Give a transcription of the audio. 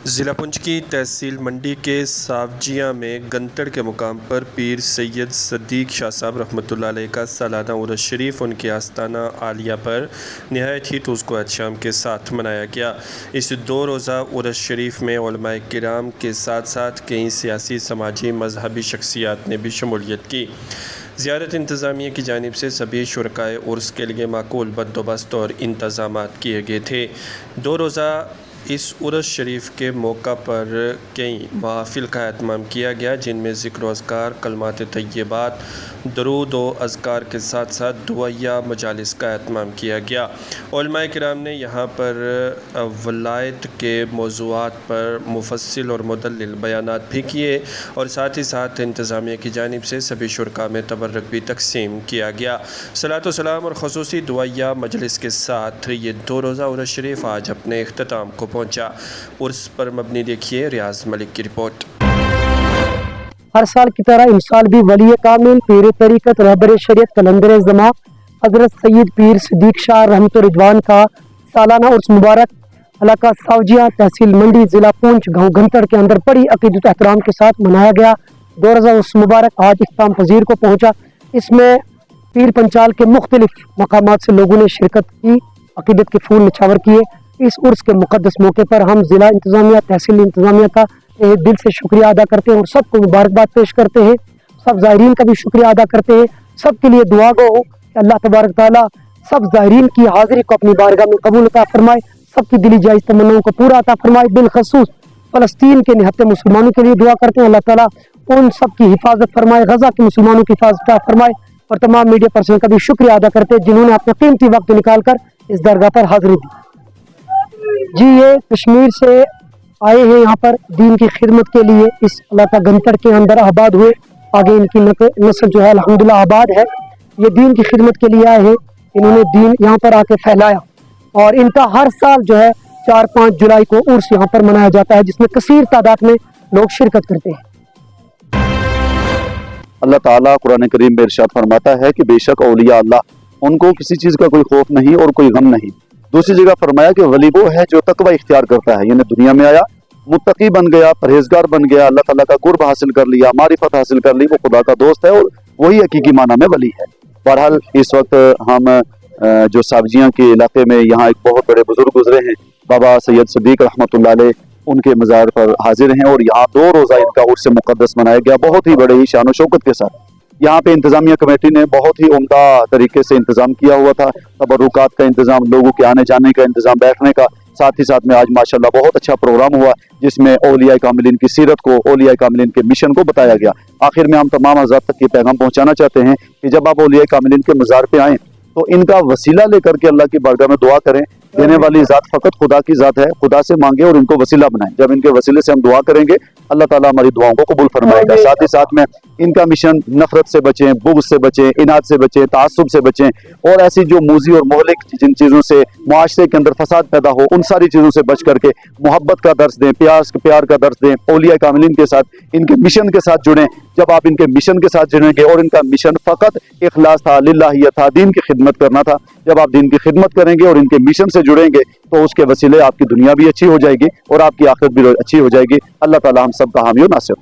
ضلع پونچھ کی تحصیل منڈی کے ساوجیاں میں گنتڑ کے مقام پر پیر سید صدیق شاہ صاحب رحمۃ اللہ علیہ کا سالانہ عرس شریف ان کے آستانہ عالیہ پر نہایت ہی ٹوس کو احتشام کے ساتھ منایا گیا۔ اس 2 روزہ عرس شریف میں علماء کرام کے ساتھ ساتھ کئی سیاسی، سماجی، مذہبی شخصیات نے بھی شمولیت کی۔ زیارت انتظامیہ کی جانب سے سبھی شرکائے عرس کے لیے معقول بندوبست اور انتظامات کیے گئے تھے۔ 2 روزہ اس عرس شریف کے موقع پر کئی محافل کا اہتمام کیا گیا، جن میں ذکر و اذکار، کلمات طیبات، درود و اذکار کے ساتھ ساتھ دعائیہ مجالس کا اہتمام کیا گیا۔ علماء کرام نے یہاں پر ولایت کے موضوعات پر مفصل اور مدلل بیانات بھی کیے اور ساتھ ہی ساتھ انتظامیہ کی جانب سے سبھی شرکاء میں تبرک بھی تقسیم کیا گیا۔ صلاۃ و سلام اور خصوصی دعائیہ مجلس کے ساتھ یہ 2 روزہ عرس شریف آج اپنے اختتام کو پہنچا۔ عرس پر مبنی دیکھیے ریاض ملک کی رپورٹ۔ ہر سال کی طرح اس سال بھی ولی کامل، پیر طریقت، رہبر شریعت، قلندر زماں حضرت سید پیر صدیق شاہ رحمت رضوان کا سالانہ عرس مبارک علاقہ ساوجیاں، تحصیل منڈی، ضلع پونچھ، گاؤں گنتڑ کے اندر بڑی عقیدت و احترام کے ساتھ منایا گیا۔ 2 روزہ عرس مبارک آج اختتام پذیر کو پہنچا۔ اس میں پیر پنچال کے مختلف مقامات سے لوگوں نے شرکت کی، عقیدت کے پھول نچھاور کیے۔ اس عرس کے مقدس موقع پر ہم ضلع انتظامیہ، تحصیل انتظامیہ کا دل سے شکریہ ادا کرتے ہیں اور سب کو مبارکباد پیش کرتے ہیں۔ سب زائرین کا بھی شکریہ ادا کرتے ہیں۔ سب کے لیے دعا گو ہو کہ اللہ تبارک تعالیٰ سب زائرین کی حاضری کو اپنی بارگاہ میں قبول عطا فرمائے، سب کی دلی جائز تمناؤں کو پورا عطا فرمائے۔ بالخصوص فلسطین کے نہتے مسلمانوں کے لیے دعا کرتے ہیں، اللہ تعالیٰ ان سب کی حفاظت فرمائے، غزہ کے مسلمانوں کی حفاظت فرمائے، اور تمام میڈیا پرسن کا بھی شکریہ ادا کرتے ہیں جنہوں نے اپنا قیمتی وقت نکال کر اس درگاہ پر حاضری دی۔ جی یہ کشمیر سے آئے ہیں یہاں پر دین کی خدمت کے لیے، اس علاقہ گنتڑ کے اندر آباد ہوئے، آگے ان کی نسل جو ہے الحمدللہ آباد ہے۔ یہ دین کی خدمت کے لیے آئے ہیں، انہوں نے دین یہاں پر آ کے پھیلایا، اور ان کا ہر سال جو ہے 4-5 جولائی کو عرس یہاں پر منایا جاتا ہے، جس میں کثیر تعداد میں لوگ شرکت کرتے ہیں۔ اللہ تعالیٰ قرآن کریم میں ارشاد فرماتا ہے کہ بے شک اولیاء اللہ، ان کو کسی چیز کا کوئی خوف نہیں اور کوئی غم نہیں۔ دوسری جگہ فرمایا کہ ولی وہ ہے جو تقوی اختیار کرتا ہے، یعنی دنیا میں آیا، متقی بن گیا، پرہیزگار بن گیا، اللہ تعالیٰ کا قرب حاصل کر لیا، معرفت حاصل کر لی، وہ خدا کا دوست ہے اور وہی حقیقی معنی میں ولی ہے۔ بہرحال اس وقت ہم جو ساوجیاں کے علاقے میں یہاں ایک بہت بڑے بزرگ گزرے ہیں، بابا سید صدیق رحمۃ اللہ علیہ، ان کے مزار پر حاضر ہیں، اور یہاں 2 روزہ ان کا عرس مقدس منایا گیا بہت ہی بڑے ہی شان و شوکت کے ساتھ۔ یہاں پہ انتظامیہ کمیٹی نے بہت ہی عمدہ طریقے سے انتظام کیا ہوا تھا، تبرکات کا انتظام، لوگوں کے آنے جانے کا انتظام، بیٹھنے کا، ساتھ ہی ساتھ میں آج ماشاءاللہ بہت اچھا پروگرام ہوا جس میں اولیاء کاملین کی سیرت کو، اولیاء کاملین کے مشن کو بتایا گیا۔ آخر میں ہم تمام حضرات تک یہ پیغام پہنچانا چاہتے ہیں کہ جب آپ اولیاء کاملین کے مزار پہ آئیں تو ان کا وسیلہ لے کر کے اللہ کی بارگاہ میں دعا کریں۔ دینے والی ذات فقط خدا کی ذات ہے، خدا سے مانگیں اور ان کو وسیلہ بنائیں۔ جب ان کے وسیلے سے ہم دعا کریں گے اللہ تعالیٰ ہماری دعاؤں کو قبول فرمائے گا۔ ساتھ ہی ساتھ میں ان کا مشن نفرت سے بچیں، بغض سے بچیں، اناد سے بچیں، تعصب سے بچیں، اور ایسی جو موذی اور مہلک جن چیزوں سے معاشرے کے اندر فساد پیدا ہو ان ساری چیزوں سے بچ کر کے محبت کا درس دیں، پیار کا درس دیں، اولیاء کاملین کے ساتھ ان کے مشن کے ساتھ جڑیں۔ جب آپ ان کے مشن کے ساتھ جڑیں گے، اور ان کا مشن فقط اخلاص تھا، للہیت تھا، دین کی خدمت کرنا تھا، جب آپ دین کی خدمت کریں گے اور ان کے مشن سے جڑیں گے تو اس کے وسیلے آپ کی دنیا بھی اچھی ہو جائے گی اور آپ کی آخرت بھی اچھی ہو جائے گی۔ اللہ تعالیٰ ہم سب کا حامی و ناصر۔